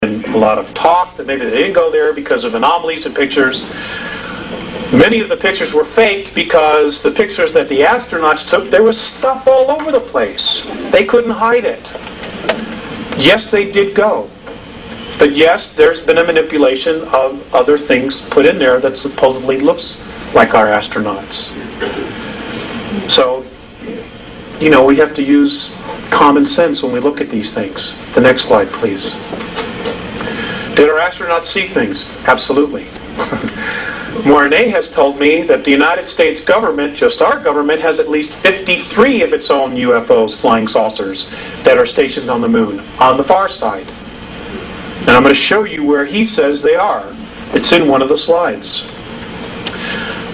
a lot of talk that maybe they didn't go there because of anomalies in pictures. Many of the pictures were faked because the pictures that the astronauts took, there was stuff all over the place. They couldn't hide it. Yes, they did go. But yes, there's been a manipulation of other things put in there that supposedly looks like our astronauts. So, you know, we have to use common sense when we look at these things. The next slide, please. Did our astronauts see things? Absolutely. Mornay has told me that the United States government, just our government, has at least 53 of its own UFOs, flying saucers, that are stationed on the moon, on the far side. And I'm going to show you where he says they are. It's in one of the slides.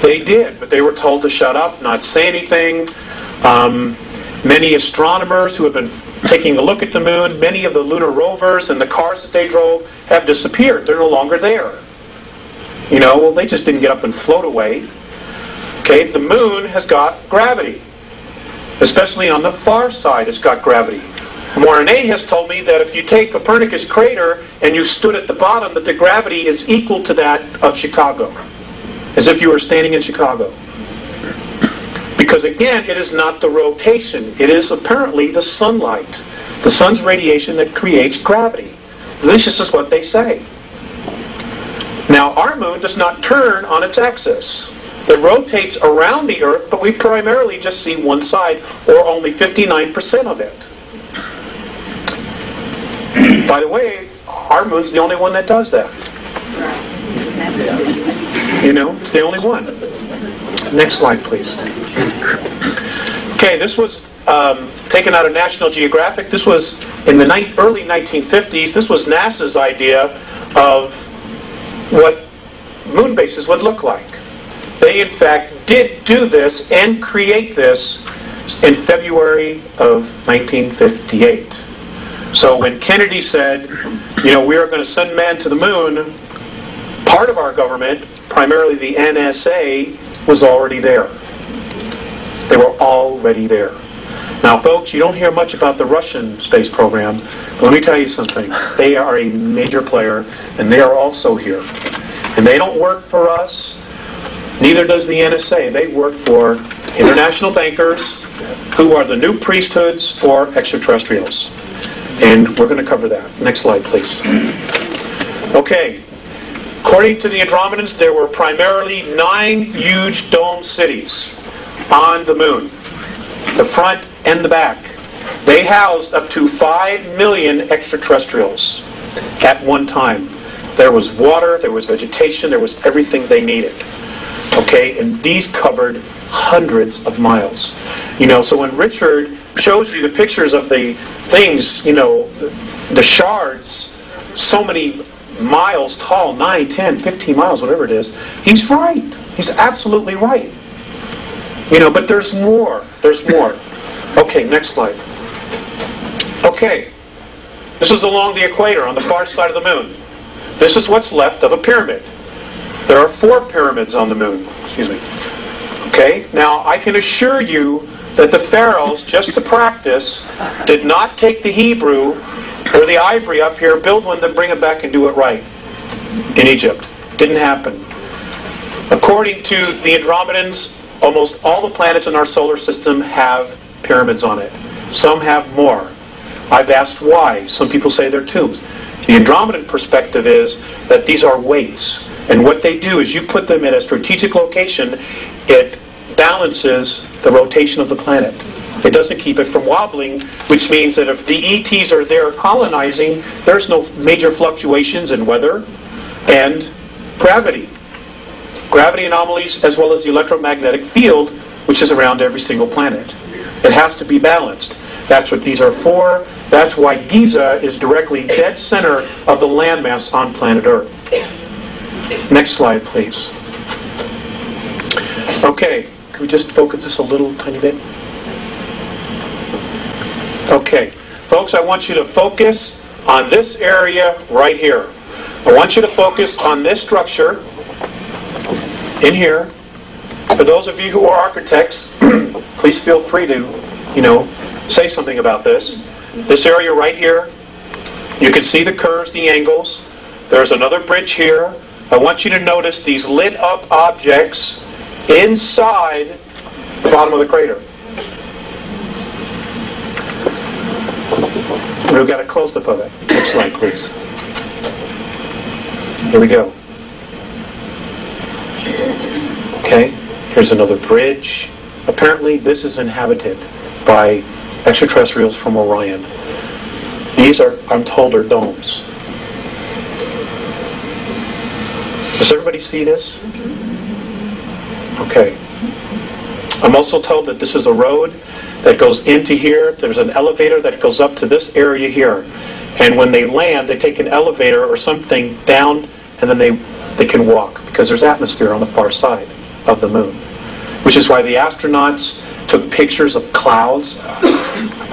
They did, but they were told to shut up, not say anything. Many astronomers who have been taking a look at the moon, many of the lunar rovers and the cars that they drove have disappeared. They're no longer there. You know, well, they just didn't get up and float away. Okay, the moon has got gravity. Especially on the far side, it's got gravity. Mornay has told me that if you take Copernicus crater and you stood at the bottom, that the gravity is equal to that of Chicago. As if you were standing in Chicago. Because again, it is not the rotation. It is apparently the sunlight. The sun's radiation that creates gravity. This is what they say. Now, our moon does not turn on its axis. It rotates around the Earth, but we primarily just see one side, or only 59% of it. By the way, our moon's the only one that does that. You know, it's the only one. Next slide, please. Okay, this was taken out of National Geographic. This was in the early 1950s. This was NASA's idea of what moon bases would look like. They, in fact, did do this and create this in February of 1958. So when Kennedy said, you know, we are going to send man to the moon, part of our government, primarily the NSA, was already there. They were already there. Now, folks, you don't hear much about the Russian space program, but let me tell you something. They are a major player, and they are also here. And they don't work for us, neither does the NSA. They work for international bankers who are the new priesthoods for extraterrestrials. And we're going to cover that. Next slide, please. Okay. According to the Andromedans, there were primarily 9 huge dome cities on the moon, the front and the back. They housed up to 5 million extraterrestrials at one time. There was water, there was vegetation, there was everything they needed. Okay, and these covered hundreds of miles. You know, so when Richard shows you the pictures of the things, you know, the shards, so many miles tall, 9, 10, 15 miles, whatever it is, he's right. He's absolutely right. You know, but there's more. There's more. Okay, next slide. Okay. This is along the equator on the far side of the moon. This is what's left of a pyramid. There are 4 pyramids on the moon. Excuse me. Okay, now I can assure you that the pharaohs, just to practice, did not take the Hebrew or the ivory up here, build one, then bring it back and do it right in Egypt. Didn't happen. According to the Andromedans, almost all the planets in our solar system have pyramids on it. Some have more. I've asked why. Some people say they're tombs. The Andromedan perspective is that these are weights. And what they do is you put them in a strategic location, it balances the rotation of the planet. It doesn't keep it from wobbling, which means that if the ETs are there colonizing, there's no major fluctuations in weather and gravity. Gravity anomalies as well as the electromagnetic field, which is around every single planet. It has to be balanced. That's what these are for. That's why Giza is directly dead center of the landmass on planet Earth. Next slide, please. Okay, can we just focus this a little tiny bit? Okay, folks, I want you to focus on this area right here. I want you to focus on this structure in here. For those of you who are architects, please feel free to, say something about this. This area right here, You can see the curves, the angles. There's another bridge here. I want you to notice these lit up objects inside the bottom of the crater. We've got a close-up of it. Next slide, please. Here we go. Okay, here's another bridge. Apparently this is inhabited by extraterrestrials from Orion. These are, I'm told, are domes. Does everybody see this? Okay. I'm also told that this is a road that goes into here. There's an elevator that goes up to this area here. And when they land, they take an elevator or something down, and then they can walk, because there's atmosphere on the far side of the moon. Which is why the astronauts took pictures of clouds.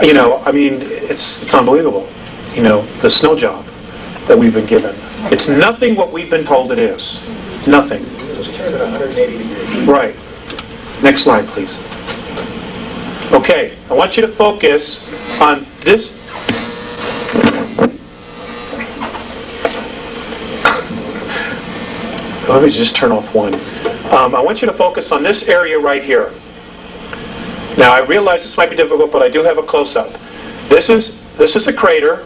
You know, I mean, it's unbelievable. You know, the snow job that we've been given. It's nothing what we've been told it is. Nothing. Turn it 180 degrees. Right. Next slide, please. Okay, I want you to focus on this. Let me just turn off one. I want you to focus on this area right here. Now, I realize this might be difficult, but I do have a close-up. This is a crater,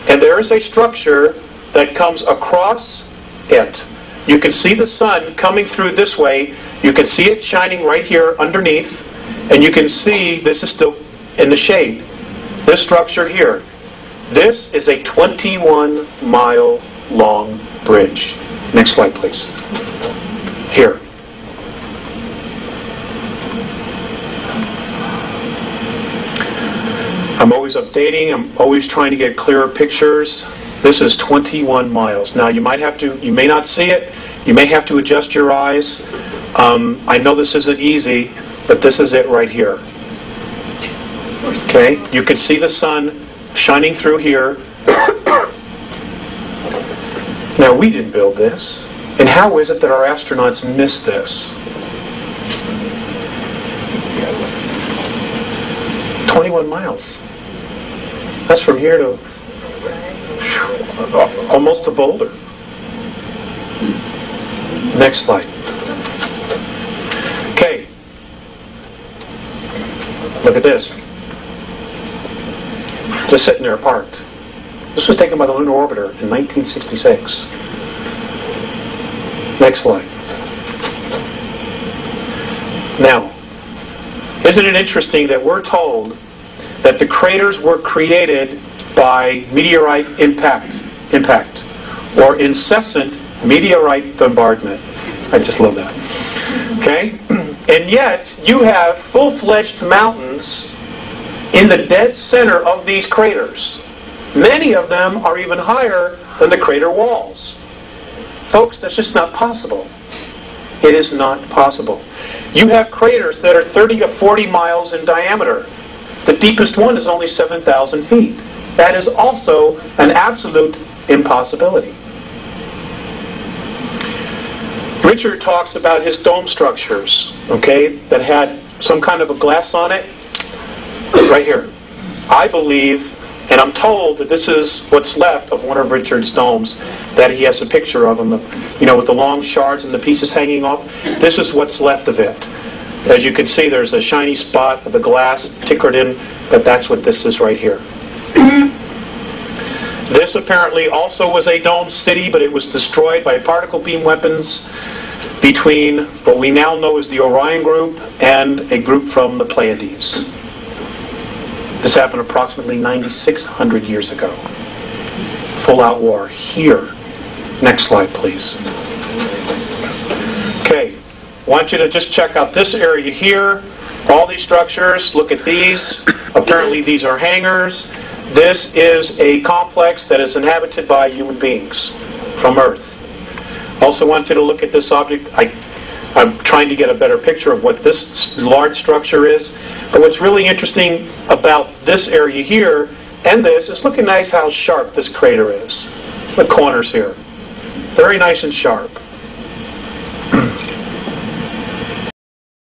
and there is a structure that comes across it. You can see the sun coming through this way. You can see it shining right here underneath, and you can see this is still in the shade. This structure here. This is a 21-mile long bridge. Next slide, please. Here. I'm always updating. I'm always trying to get clearer pictures. This is 21 miles. Now you may not see it. You may have to adjust your eyes. I know this isn't easy, but this is it right here. Okay? You can see the sun shining through here. Now we didn't build this. And how is it that our astronauts missed this? 21 miles. That's from here to almost to Boulder. Next slide. Okay. Look at this. Just sitting there parked. This was taken by the Lunar Orbiter in 1966. Next slide. Now, isn't it interesting that we're told that the craters were created by meteorite impact, or incessant meteorite bombardment? I just love that. Okay? And yet, you have full-fledged mountains in the dead center of these craters. Many of them are even higher than the crater walls. Folks, that's just not possible. It is not possible. You have craters that are 30 to 40 miles in diameter. The deepest one is only 7,000 feet. That is also an absolute impossibility. Richard talks about his dome structures, okay, that had some kind of a glass on it. Right here. I believe, and I'm told that this is what's left of one of Richard's domes, that he has a picture of them, you know, with the long shards and the pieces hanging off. This is what's left of it. As you can see, there's a shiny spot of the glass tickered in, but that's what this is right here. This apparently also was a domed city, but it was destroyed by particle beam weapons between what we now know as the Orion group and a group from the Pleiades. This happened approximately 9,600 years ago. Full-out war here. Next slide, please. Okay, I want you to just check out this area here. All these structures, look at these. Apparently these are hangars. This is a complex that is inhabited by human beings from Earth. Also want you to look at this object. I'm trying to get a better picture of what this large structure is. But what's really interesting about this area here and this is look at nice how sharp this crater is. The corners here. Very nice and sharp.